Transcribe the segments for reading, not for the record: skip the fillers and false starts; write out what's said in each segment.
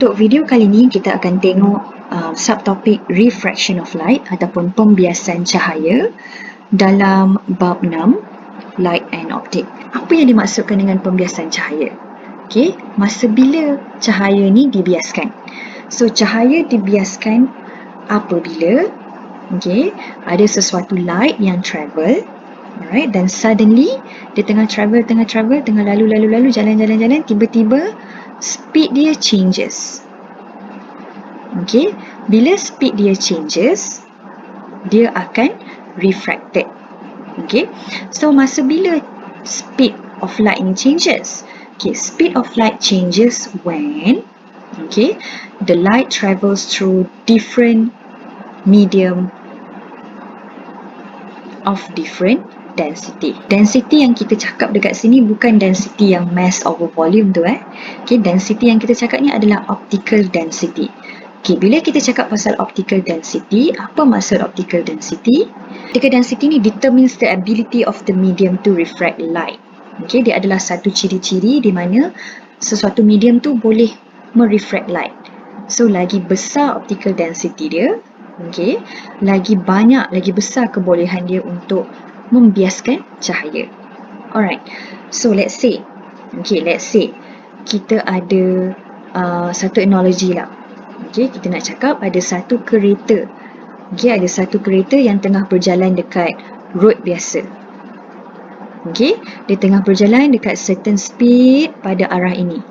Untuk video kali ini kita akan tengok subtopik refraction of light ataupun pembiasan cahaya dalam bab 6 light and optic. Apa yang dimaksudkan dengan pembiasan cahaya? Okey, masa bila cahaya ni dibiaskan? So cahaya dibiaskan apabila ada sesuatu light yang travel, alright, dan suddenly dia tengah travel, tengah lalu jalan, tiba-tiba speed dia changes. Okay, bila speed dia changes, dia akan refracted. Okay, so masa bila speed of light ni changes? Okay, speed of light changes when the light travels through different medium of different density. Density yang kita cakap dekat sini bukan density yang mass over volume tu Okay, density yang kita cakap ni adalah optical density. Okay, bila kita cakap pasal optical density, apa maksud optical density? Optical density ni determines the ability of the medium to refract light. Okay, dia adalah satu ciri-ciri di mana sesuatu medium tu boleh merefract light. So, lagi besar optical density dia, lagi banyak, lagi besar kebolehan dia untuk membiaskan cahaya. Alright, so let's say kita ada satu analogi lah. Kita nak cakap ada satu kereta. Ada satu kereta yang tengah berjalan dekat road biasa. Dia tengah berjalan dekat certain speed pada arah ini.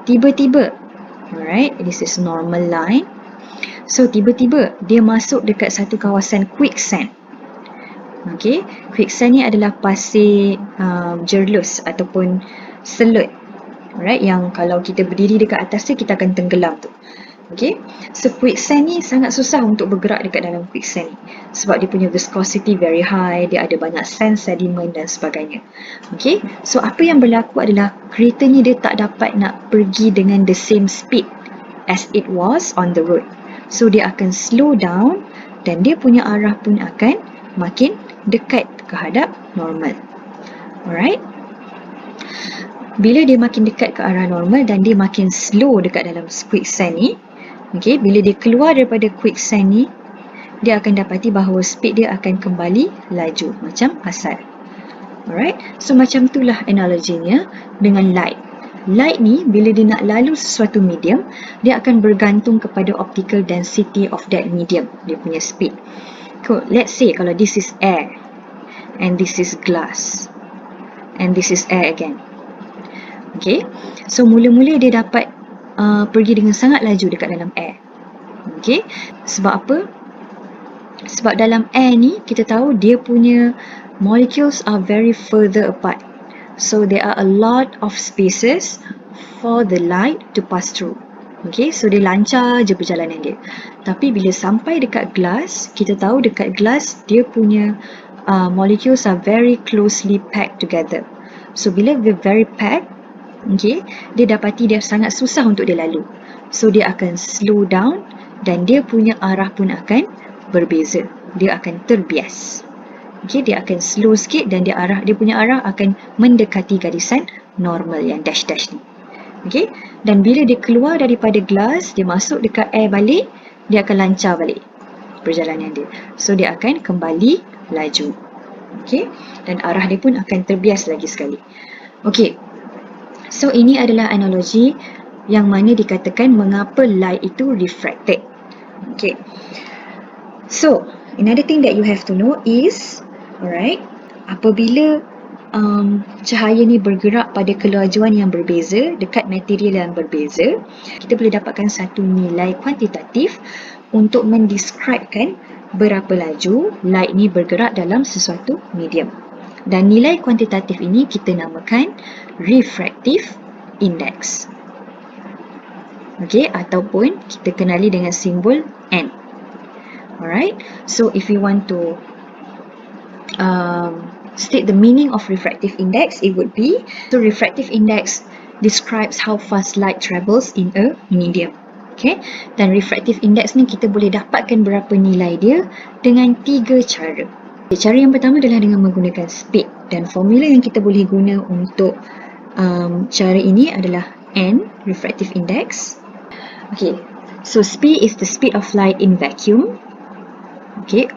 Tiba-tiba, alright, this is normal line. So, tiba-tiba dia masuk dekat satu kawasan quicksand. Quicksand ni adalah pasir jerlus ataupun selut. Alright, yang kalau kita berdiri dekat atas dia, kita akan tenggelam tu. So quicksand ni sangat susah untuk bergerak dekat dalam quicksand ni sebab dia punya viscosity very high, dia ada banyak sand, sedimen dan sebagainya. So apa yang berlaku adalah kereta ni dia tak dapat nak pergi dengan the same speed as it was on the road. So dia akan slow down dan dia punya arah pun akan makin dekat ke hadap normal. Alright, bila dia makin dekat ke arah normal dan dia makin slow dekat dalam quicksand ni, bila dia keluar daripada quicksand ni, dia akan dapati bahawa speed dia akan kembali laju macam asal. Alright, so macam itulah analoginya dengan light. Light ni bila dia nak lalu sesuatu medium, dia akan bergantung kepada optical density of that medium, dia punya speed. Let's say kalau this is air and this is glass and this is air again. So mula-mula dia dapat pergi dengan sangat laju dekat dalam air. Sebab apa? Sebab dalam air ni kita tahu dia punya molecules are very further apart. So there are a lot of spaces for the light to pass through. So dia lancar je perjalanan dia. Tapi bila sampai dekat glass, kita tahu dekat glass dia punya molecules are very closely packed together. So bila dia very packed, dia dapati dia sangat susah untuk dia lalu. So dia akan slow down dan dia punya arah pun akan berbeza. Dia akan terbias. Dia akan slow sikit dan dia punya arah akan mendekati garisan normal yang dash-dash ni. Dan bila dia keluar daripada glass, dia masuk dekat air balik, dia akan lancar balik perjalanan dia. So dia akan kembali laju. Dan arah dia pun akan terbias lagi sekali. So ini adalah analogi yang mana dikatakan mengapa light itu refracted. So another thing that you have to know is, alright, apabila cahaya ni bergerak pada kelajuan yang berbeza dekat material yang berbeza, kita boleh dapatkan satu nilai kuantitatif untuk mendescribekan berapa laju light ni bergerak dalam sesuatu medium. Dan nilai kuantitatif ini kita namakan refractive index. Ataupun kita kenali dengan simbol N. Alright, so if you want to state the meaning of refractive index, it would be, so refractive index describes how fast light travels in a medium. Dan refractive index ni kita boleh dapatkan berapa nilai dia dengan 3 cara. Cara yang pertama adalah dengan menggunakan speed, dan formula yang kita boleh guna untuk cara ini adalah N, refractive index. Okay, so speed is the speed of light in vacuum. Okay,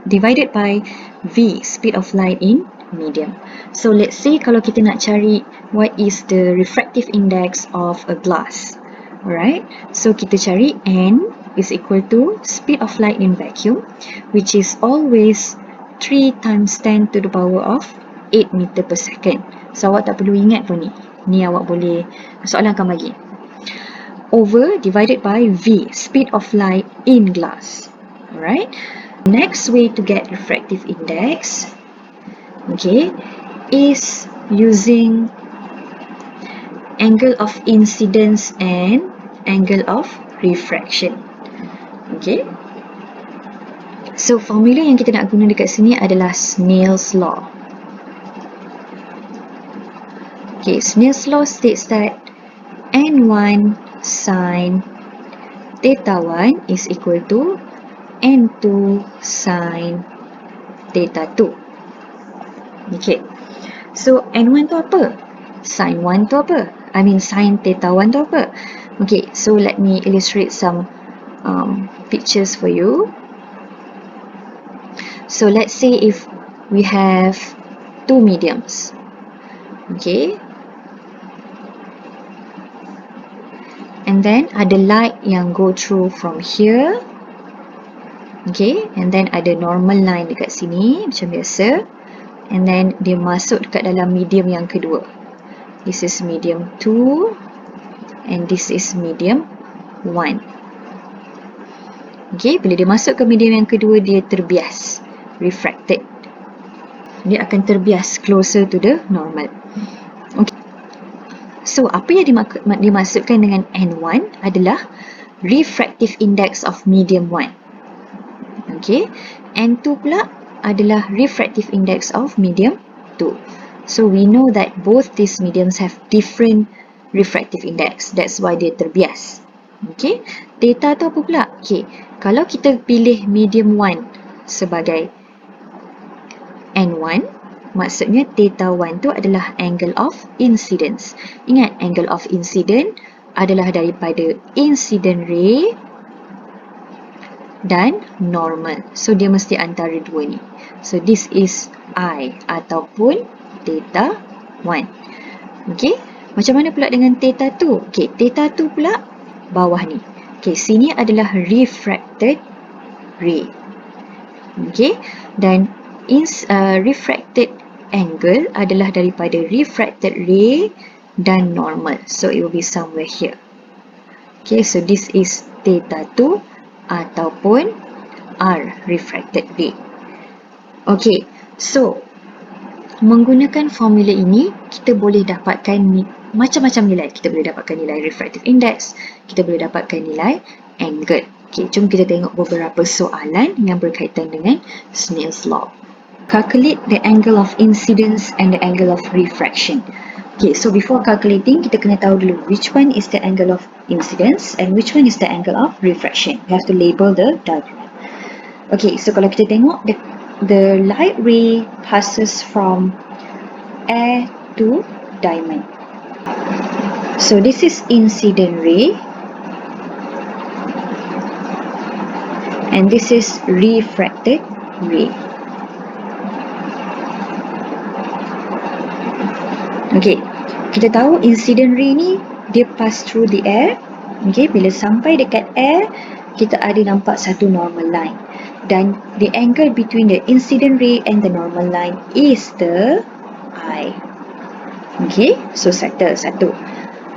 divided by V, speed of light in medium. So let's say kalau kita nak cari what is the refractive index of a glass. Alright, so kita cari N is equal to speed of light in vacuum, which is always 3 times 10 to the power of 8 meter per second. So awak tak perlu ingat pun ni. Ni awak boleh, soalan akan bagi. Over divided by V, speed of light in glass. Alright. Next way to get refractive index, okay, is using angle of incidence and angle of refraction. Okay. So formula yang kita nak guna dekat sini adalah Snell's law. Okay, Snell's law states that N1 sin theta 1 is equal to N2 sin theta 2. Okay. So N1 tu apa? Sin 1 tu apa? Sin theta 1 tu apa? Okay, so let me illustrate some pictures for you. So let's say if we have two mediums. Okay. And then ada light yang go through from here. Okay, and then ada normal line dekat sini macam biasa, and then dia masuk dekat dalam medium yang kedua. This is medium 2 and this is medium 1. Okay, bila dia masuk ke medium yang kedua, dia terbias, refracted. Dia akan terbias closer to the normal. Okay. So apa yang dimaksudkan dengan N1 adalah refractive index of medium 1. Okay, N2 pula adalah refractive index of medium 2. So we know that both these mediums have different refractive index. That's why dia terbias. Okay, theta tu apa pula? Okay, kalau kita pilih medium 1 sebagai N1, maksudnya theta 1 tu adalah angle of incidence. Ingat, angle of incidence adalah daripada incident ray dan normal. So dia mesti antara dua ni. So this is I ataupun theta 1. Okay, macam mana pula dengan theta 2? Okay, theta 2 pula bawah ni. Okay, sini adalah refracted ray. Okay, dan refracted angle adalah daripada refracted ray dan normal. So it will be somewhere here. Okay, so this is theta 2 ataupun R, refracted ray. Okay, so menggunakan formula ini kita boleh dapatkan macam-macam nilai. Kita boleh dapatkan nilai refractive index, kita boleh dapatkan nilai angle. Okay, jom kita tengok beberapa soalan yang berkaitan dengan Snell's law. Calculate the angle of incidence and the angle of refraction. Okay, so before calculating, kita kena tahu dulu which one is the angle of incidence and which one is the angle of refraction. You have to label the diagram. Okay, so kalau kita tengok, the light ray passes from air to diamond. So this is incident ray and this is refracted ray. Okay, kita tahu incident ray ni dia pass through the air. Okay, bila sampai dekat air, kita ada nampak satu normal line. Dan the angle between the incident ray and the normal line is the I. Okay, so settle satu.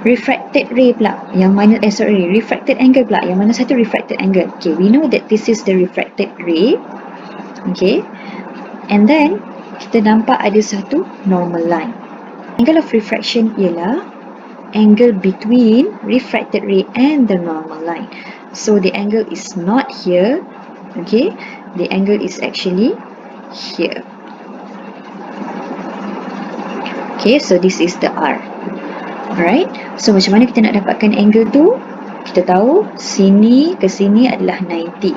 Refracted ray pula, yang mana, refracted angle pula, yang mana satu refracted angle. Okay, we know that this is the refracted ray. Okay, and then kita nampak ada satu normal line. Angle of refraction ialah angle between refracted ray and the normal line. So the angle is not here. Okay, the angle is actually here. Okay, so this is the R. Alright, so macam mana kita nak dapatkan angle tu? Kita tahu sini ke sini adalah 90.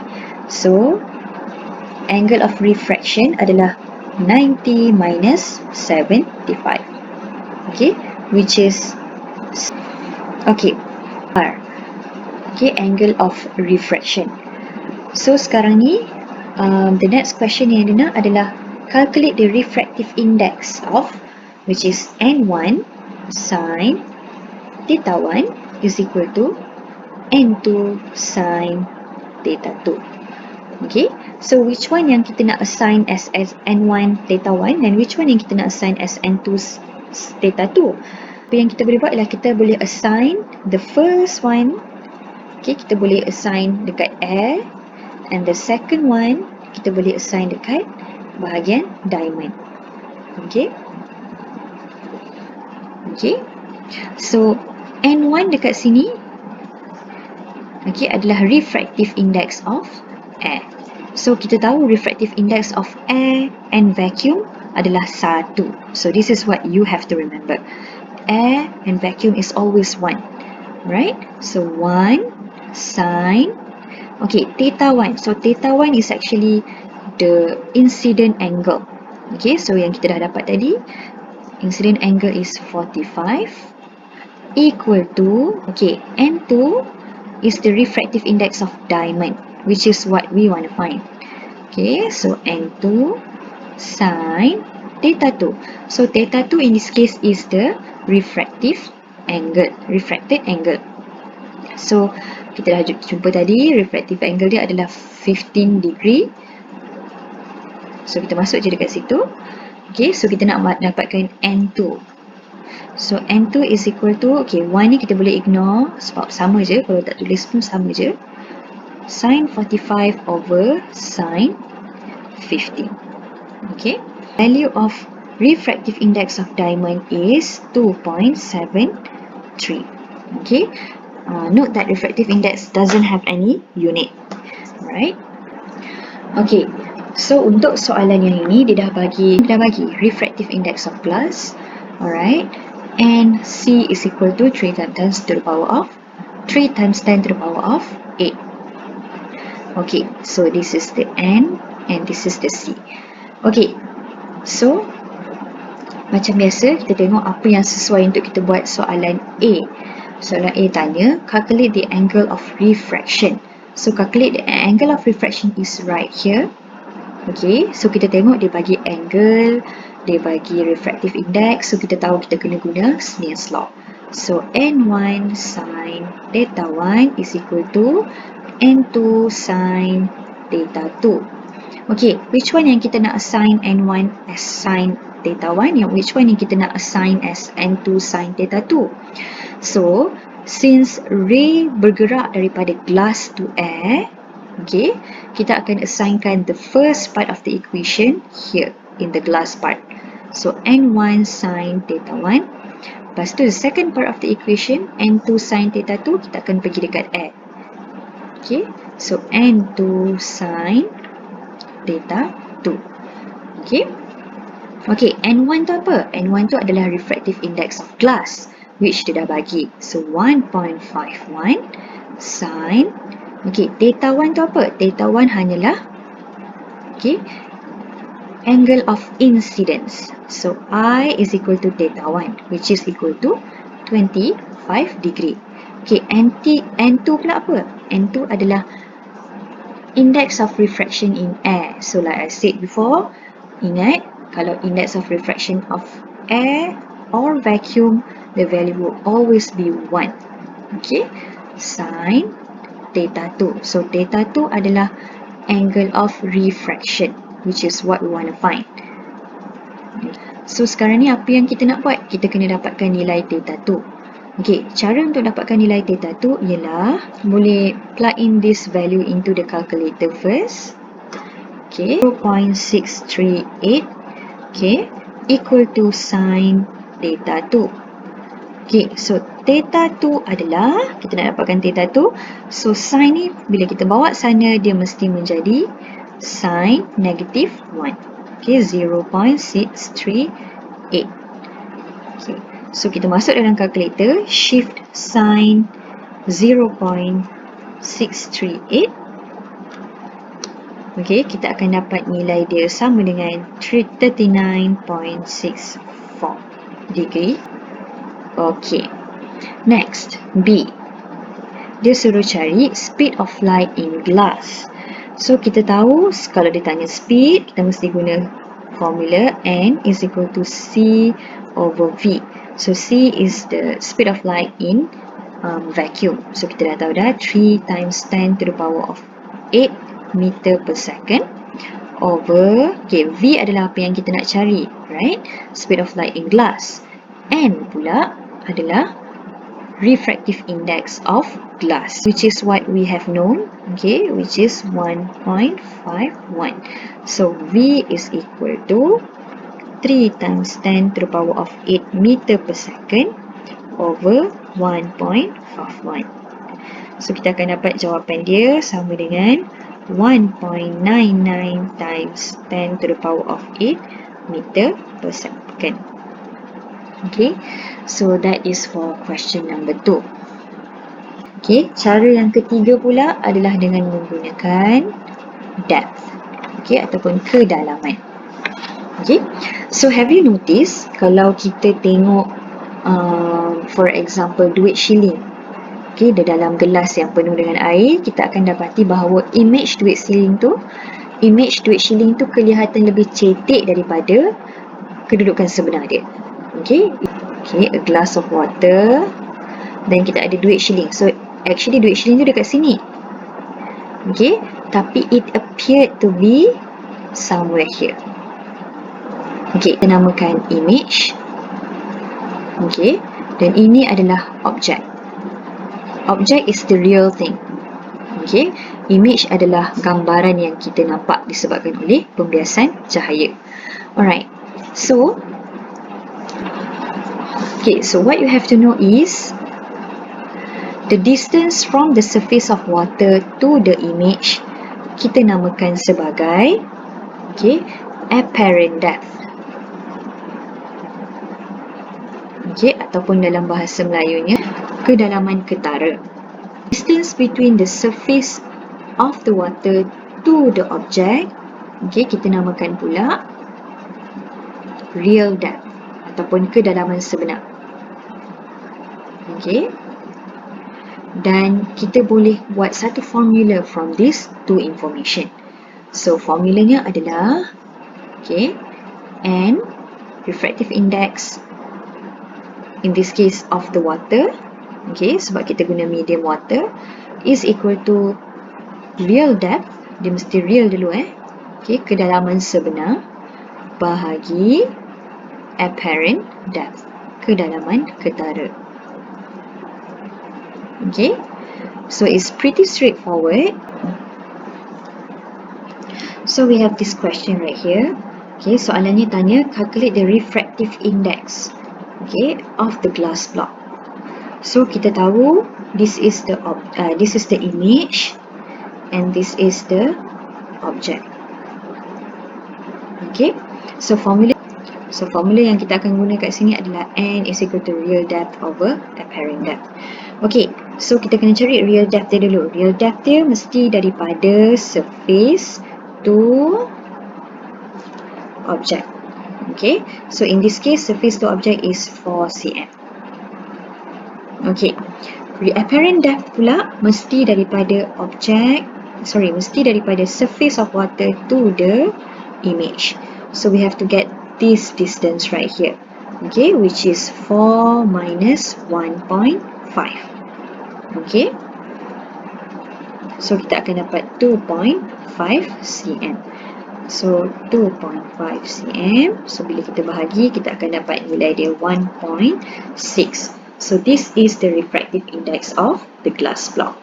So angle of refraction adalah 90 minus 75. Okay, which is Okay, R. Okay, angle of refraction. So sekarang ni, the next question yang dia nak adalah calculate the refractive index of, which is N1 sin theta 1 is equal to N2 sin theta 2. Okay, so which one yang kita nak assign as N1 theta 1 dan which one yang kita nak assign as N2 theta 2? Apa yang kita boleh buat ialah kita boleh assign the first one, okay, kita boleh assign dekat air, and the second one kita boleh assign dekat bahagian diamond. Okay, okay, so N1 dekat sini, okay, adalah refractive index of air. So kita tahu refractive index of air and vacuum adalah 1. So this is what you have to remember. Air and vacuum is always 1, right? So 1 sin, okay, theta 1. So theta 1 is actually the incident angle. Okay, so yang kita dah dapat tadi, incident angle is 45 equal to, okay, N2 is the refractive index of diamond, which is what we want to find. Okay, so N2 sin theta 2. So theta 2 in this case is the refractive angle, refracted angle. So kita dah jumpa tadi refractive angle dia adalah 15 degree. So kita masuk je dekat situ. Okay, so kita nak dapatkan N2. So N2 is equal to, okay, 1 ni kita boleh ignore sebab sama je, kalau tak tulis pun sama je. Sin 45 over sin 15. Okay, value of refractive index of diamond is 2.73. Okay, note that refractive index doesn't have any unit, right? Okay, so untuk soalan yang ini dia dah bagi refractive index of glass, alright, and C is equal to 3 times 10 to the power of 3 times 10 to the power of 8. Okay, so this is the N and this is the C. Okay, so macam biasa kita tengok apa yang sesuai untuk kita buat soalan A. Soalan A tanya calculate the angle of refraction. So calculate the angle of refraction is right here. Okay, so kita tengok dia bagi angle, dia bagi refractive index, so kita tahu kita kena guna Snell's law. So N1 sin theta 1 is equal to N2 sin theta 2. Okay, which one yang kita nak assign N1 as sin theta 1, yang which one yang kita nak assign as N2 sin theta 2? So, since ray bergerak daripada glass to air, okay, kita akan assignkan the first part of the equation here in the glass part. So N1 sin theta 1. Lepas tu the second part of the equation, N2 sin theta 2, kita akan pergi dekat air. Okay, so N2 sin theta 2. Okay, okay, N1 tu apa? N1 tu adalah refractive index of glass, which dia dah bagi. So 1.51 sin, okay, theta 1 tu apa? Theta 1 hanyalah, okay, angle of incidence. So I is equal to theta 1, which is equal to 25 degree. Okay, N2 pula apa? N2 adalah index of refraction in air. So like I said before, ingat kalau index of refraction of air or vacuum, the value will always be 1. Okay, sin theta 2. So theta 2 adalah angle of refraction, which is what we want to find. So sekarang ni apa yang kita nak buat? Kita kena dapatkan nilai theta 2. Okay, cara untuk dapatkan nilai theta 2 ialah boleh plug in this value into the calculator first. Okay, 0.638, okay, equal to sin theta 2. Okay, so theta 2 adalah, kita nak dapatkan theta 2, so sin ni bila kita bawa sana dia mesti menjadi sin negative 1. Okay, 0.638. Okay, so kita masuk dalam calculator, shift sin 0.638. Okay, kita akan dapat nilai dia sama dengan 39.64 degree. Okay, Next, B. Dia suruh cari speed of light in glass. So, kita tahu kalau dia tanya speed, kita mesti guna formula N is equal to C over V. So, C is the speed of light in vacuum. So, kita dah tahu dah 3 times 10 to the power of 8 meter per second over, okay, V adalah apa yang kita nak cari, right? Speed of light in glass. N pula adalah refractive index of glass, which is what we have known, okay, which is 1.51. So V is equal to 3 times 10 to the power of 8 meter per second over 1.51. So kita akan dapat jawapan dia sama dengan 1.99 times 10 to the power of 8 meter per second. Okay, so that is for question number 2. Okay, cara yang ketiga pula adalah dengan menggunakan depth, okay, ataupun kedalaman. Okay, so have you noticed kalau kita tengok for example duit shilling, okay, di dalam gelas yang penuh dengan air, kita akan dapati bahawa image duit shilling tu kelihatan lebih cetek daripada kedudukan sebenar dia. Okay, a glass of water, dan kita ada duit shilling. So actually duit shilling tu dekat sini, okay, tapi it appeared to be somewhere here. Okay, kita namakan image. Okay, dan ini adalah object. Object is the real thing. Okay, image adalah gambaran yang kita nampak disebabkan oleh pembiasan cahaya. Alright, so what you have to know is the distance from the surface of water to the image kita namakan sebagai, okay, apparent depth. Okay, ataupun dalam bahasa Melayunya kedalaman ketara. Distance between the surface of the water to the object, okay, kita namakan pula real depth ataupun kedalaman sebenar. Okay, dan kita boleh buat satu formula from these two information. So formulanya adalah, okay, N, refractive index in this case of the water, okay, sebab kita guna medium water, is equal to real depth, dia mesti real dulu, okay, kedalaman sebenar bahagi apparent depth, kedalaman ketara. Okay, so it's pretty straightforward. So we have this question right here. Okay, soalannya tanya calculate the refractive index, okay, of the glass block. So kita tahu this is the image and this is the object. Okay, so formula yang kita akan guna kat sini adalah N is equal to real depth over apparent depth. Okay, so kita kena cari real depth dia dulu. Real depth dia mesti daripada surface to object. Okay, so in this case surface to object is 4 cm. Okay, apparent depth pula mesti daripada surface of water to the image. So we have to get this distance right here, okay, which is 4 minus 1.5. Okay, so kita akan dapat 2.5 cm. So 2.5 cm, so bila kita bahagi kita akan dapat nilai dia 1.6. So this is the refractive index of the glass block.